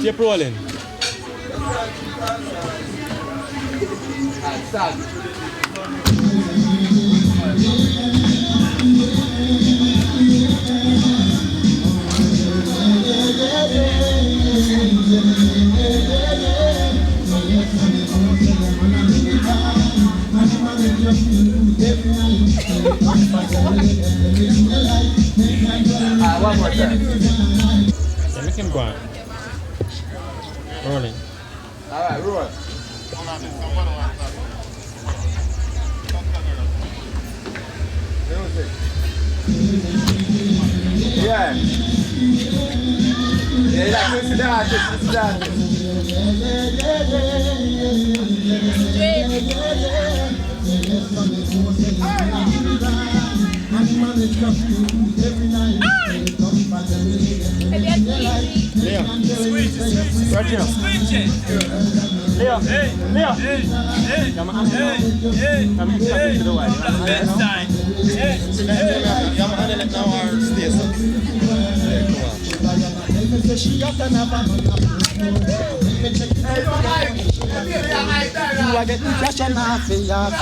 Keep rolling. Start. One more time. Yeah, make him go on. Rolling. Alright, roll. Yeah. Yeah, like this is the artist, this is the artist. Leo. Roger. Leo. Leo. Come on. Come in to the white. I'm handling it now or stay so. You are getting cash and half a yard.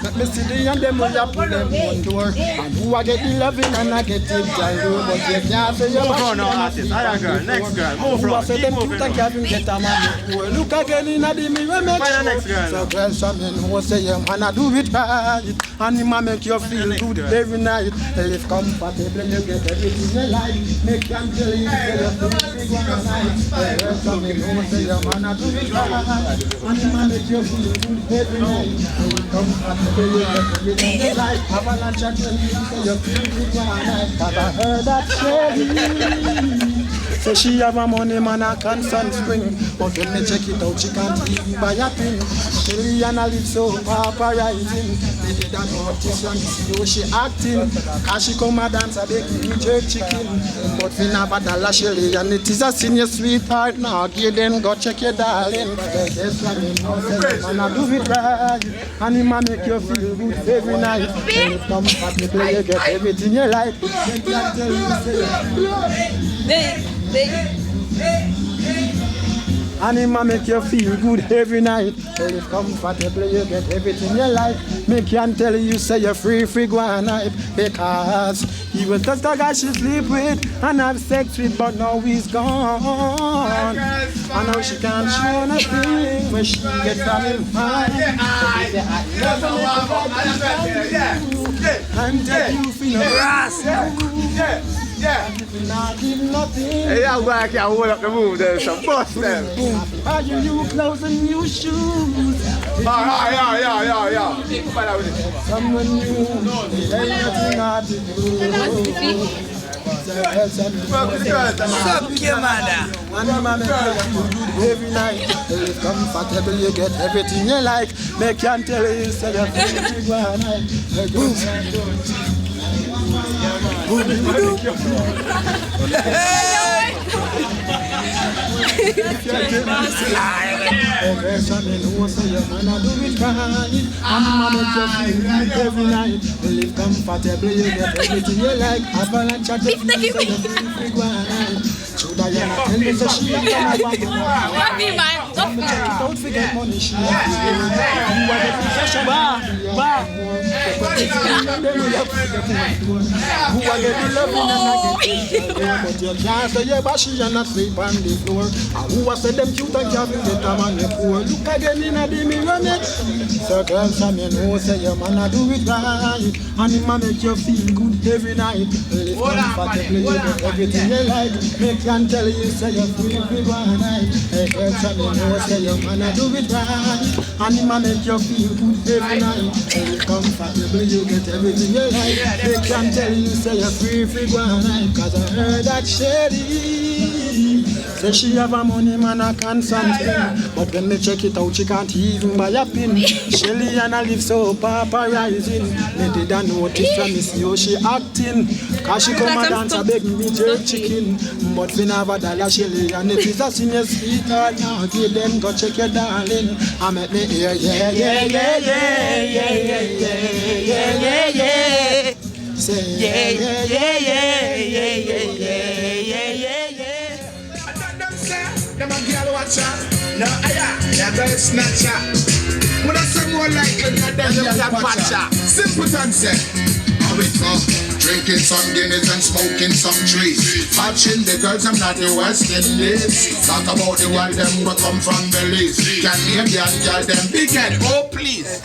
Let me see the young them will have put them one door. And you are getting loving and I get it girl. But you can't say you're move on now, artist. Alright girl, next girl. Move on. Keep moving on. Get a man. Look again in the mirror. Find the next girl. So girl, some men who say you wanna do it right. And him make you feel good every night. Live comfortable, you get everything you like. Make them tell you say you feel big one night. Girl, some men who say you wanna do it right. And him make you feel good every night. Live comfortable, you get everything you like. Avalanche and tell you say you feel big one night. Have I heard that Shelly? So she have a money man a constant spring. But when me check it out, she can't even buy a pin. Shelly and I live so paparazing. They did an artiste and see how she acting. Cause she come a dance a big jerk chicken. But we never dollar Shelly and it is a senior sweetheart. Now give them go check your darling. Yes, I mean, man I do it right. And him a make you feel good every night. When you come back to play, you get everything you like. They can't tell you say and him a make you feel good every night. When you comfortable, you get everything you like. Me can't tell you say you're free go on night. Because he was just a guy she sleep with and have sex with, but now he's gone. And now she can't show nothing when she gets from him fine. I'm telling you feel grass. Yeah. Hey, that guy can't hold up the move there, so bust them. Are you new clothes and new shoes? Yeah. Someone new, ain't nothing hard to do. Every night, you comfortable, you get everything you like. They can't tell you, say you're big one night. Every night, you live comfortable, you get everything you like. Avalanche at the don't forget money, she who are getting loving and I get but you can't say you're bashy and not sleep on the floor. And who are say them cute and can't get a man the poor. Look again in the mirror, mate. So girls, some you know say your man a do it right. And him a make you feel good every night. Live comfortably, you get everything you like. Make can tell you say you're free one night. Hey girls, some you know say your man a do it right. And him a make you feel good every night. Live comfortably, you get everything you like. They can tell you say you're free one night. Cause I heard that Shady say she have a money man a constant spin. But when me check it out she can't even buy a pin. Shelly and I live so paparazing. Me didn't notice when me see how she acting. Cause she come and dance a beg me jerk chicken. But we never dollar Shelly and it is a senior sweetheart. Now give them go check your darling. I make me hear yeah. Say yeah. a girl snatcher. But I say more likely than them patcher. Simpleton say, how it go? Drinking some Guinness and smoking some trees. Watching the girls, I'm not the West Indies. Talk about the world, them will come from Belize. Can hear the girl, them big head, oh please.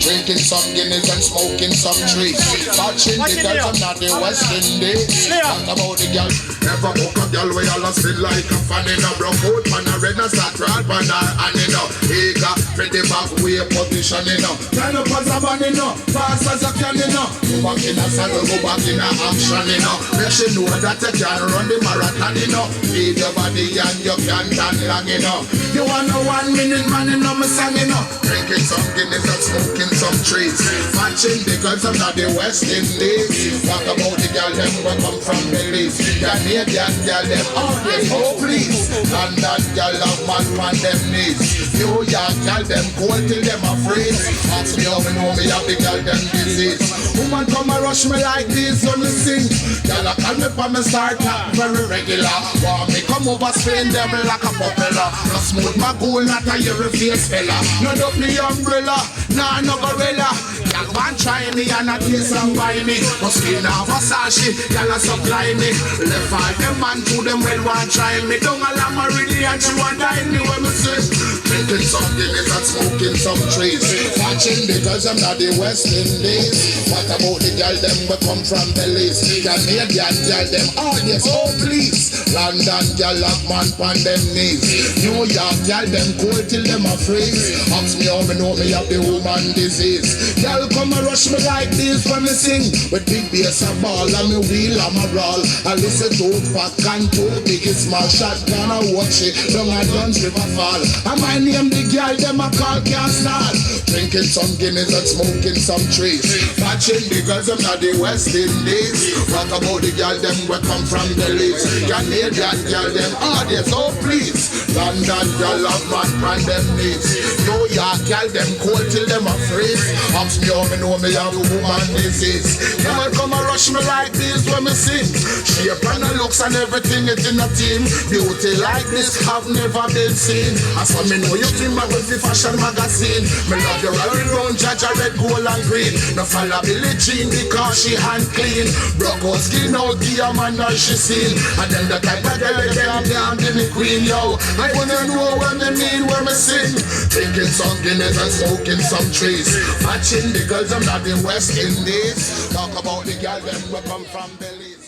Drinking some Guinness and smoking some trees. Watching the girls, I'm not the West Indies. Talk about the girl. Never book a girl where all feel like a fan in a broke out. Man, a red, a start rod, man, and you know. Eager, ready back, way position, you know. Turn up as a man, you know. Fast as you can, you know. Go back in a saddle, go back in a action, you know. Make sure you know that you can run the marathon, you know. Feed your body and you can dance long, you know. You want a 1 minute man, you know, me song, you know. Drinking some Guinness and smoking some trees. Watching the girls, I'm not the West Indies. Talk about the girl, them will come from Belize. Canadian girl, them always, oh please. London girl, have man on them knees. New York girl, them cold till them a freeze. Ask me how me know me have the girl, them disease. Woman come and rush me like this when me sing. Girl, I call me for me start very regular. Want me come over spin them like a popular. No smooth my goal, not a your face fella. No up me umbrella, nah no gorilla. Y'all want try me and not taste and buy me. No skin of Versace, y'all a supply me. Left all them man to them well want try me. Don't allow my really and she want die me when me say. Drinking some Guinness and smoking some trees. Watching the girls, I'm not the West Indies. What about the girl, them will come from Belize. Canadian girl, them all yes, oh please. London girl, have man on them knees. New York girl, them cold till them a freeze. Ask me how me know me have the woman disease. Girl come and rush me like this when me sing. With big bass and ball and me wheel and me roll. I listen to pack and to big small shotgun and watch it down a Duns River fall. And my name the girl them a call can't start. Drinking some Guinness and smoking some trees. Watching the girls them not the West Indies. What about the girl them we come from Belize. Canadian girl them audience oh please. London girl have man on them knees. New York girl them cold till them a freeze. Ask me how me know me have a woman disease. You will come and rush me like this when me sing. Shape and the looks and everything it's in a team. Beauty like this have never been seen. As for me know you think my with the fashion magazine. Me love your all round Jaja red, gold and green. No follow Billie Jean because she hand clean. Broke out skin out gear man as she seen. And then the type of girl them down to the queen yo. I wanna know what me mean when me sing. Drinking some Guinness and smoking some trees. Watching the girls I'm not in West Indies. Talk about the girl them we come from Belize.